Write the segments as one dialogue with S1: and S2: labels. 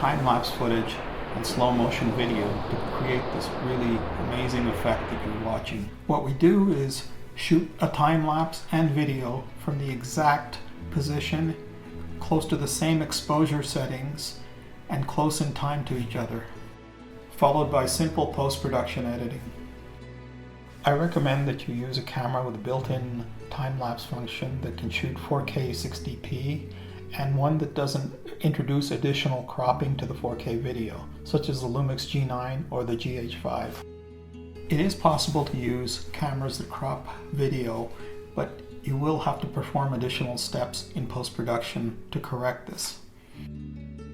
S1: time-lapse footage and slow motion video to create this really amazing effect that you're watching. What we do is shoot a time-lapse and video from the exact position, close to the same exposure settings, and close in time to each other, followed by simple post-production editing. I recommend that you use a camera with a built-in time-lapse function that can shoot 4K 60p and one that doesn't introduce additional cropping to the 4K video, such as the Lumix G9 or the GH5. It is possible to use cameras that crop video, but you will have to perform additional steps in post-production to correct this.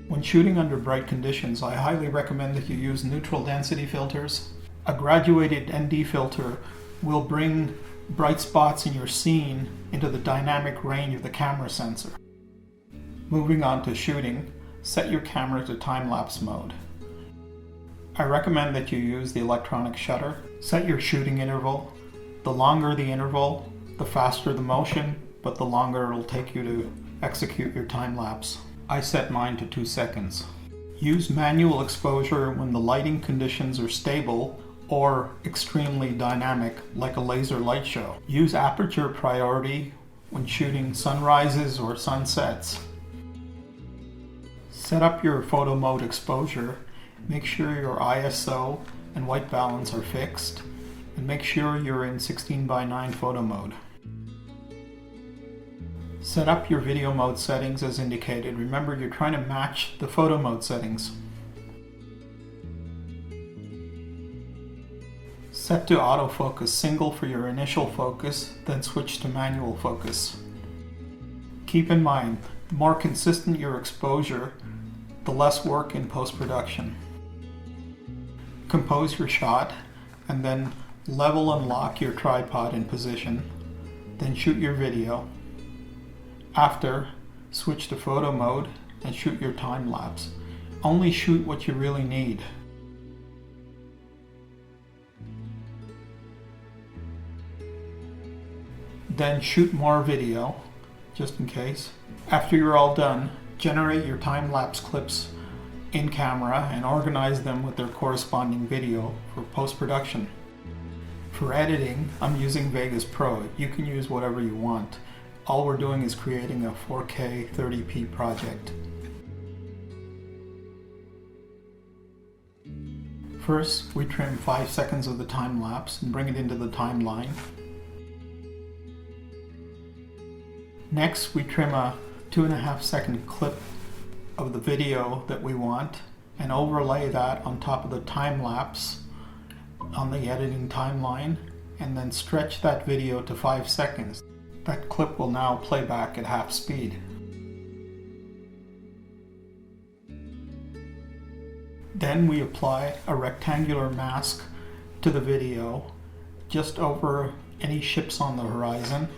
S1: When shooting under bright conditions, I highly recommend that you use neutral density filters. A graduated ND filter will bring bright spots in your scene into the dynamic range of the camera sensor. Moving on to shooting, set your camera to time-lapse mode. I recommend that you use the electronic shutter. Set your shooting interval. The longer the interval, the faster the motion, but the longer it'll take you to execute your time-lapse. I set mine to 2 seconds. Use manual exposure when the lighting conditions are stable or extremely dynamic, like a laser light show. Use aperture priority when shooting sunrises or sunsets. Set up your photo mode exposure. Make sure your ISO and white balance are fixed, and make sure you're in 16:9 photo mode. Set up your video mode settings as indicated. Remember, you're trying to match the photo mode settings. Set to autofocus single for your initial focus, then switch to manual focus. Keep in mind, the more consistent your exposure, the less work in post-production. Compose your shot and then level and lock your tripod in position, then shoot your video. After, switch to photo mode and shoot your time lapse. Only shoot what you really need. Then shoot more video, just in case. After you're all done, generate your time-lapse clips in camera and organize them with their corresponding video for post-production. For editing, I'm using Vegas Pro. You can use whatever you want. All we're doing is creating a 4K 30p project. First, we trim 5 seconds of the time-lapse and bring it into the timeline. Next, we trim a 2.5 second clip of the video that we want and overlay that on top of the time-lapse on the editing timeline, and then stretch that video to 5 seconds. That clip will now play back at half speed. Then we apply a rectangular mask to the video just over any ships on the horizon.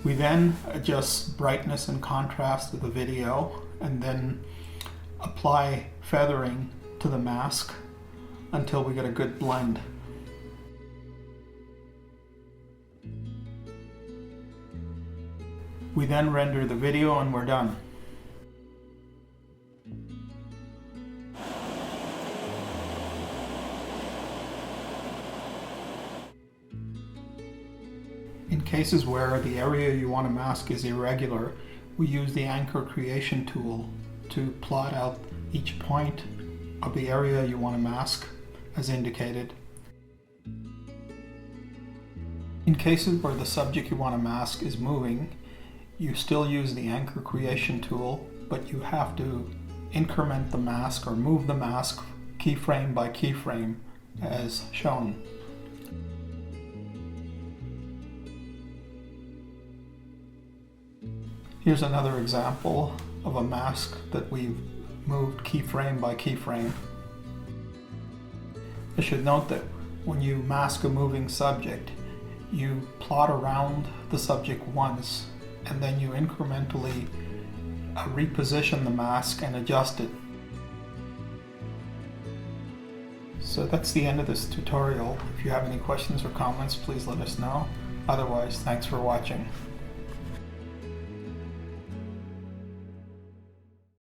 S1: We then adjust brightness and contrast of the video and then apply feathering to the mask until we get a good blend. We then render the video and we're done. In cases where the area you want to mask is irregular, we use the anchor creation tool to plot out each point of the area you want to mask as indicated. In cases where the subject you want to mask is moving, you still use the anchor creation tool, but you have to increment the mask or move the mask keyframe by keyframe as shown. Here's another example of a mask that we've moved keyframe by keyframe. I should note that when you mask a moving subject, you plot around the subject once and then you incrementally reposition the mask and adjust it. So that's the end of this tutorial. If you have any questions or comments, please let us know. Otherwise, thanks for watching.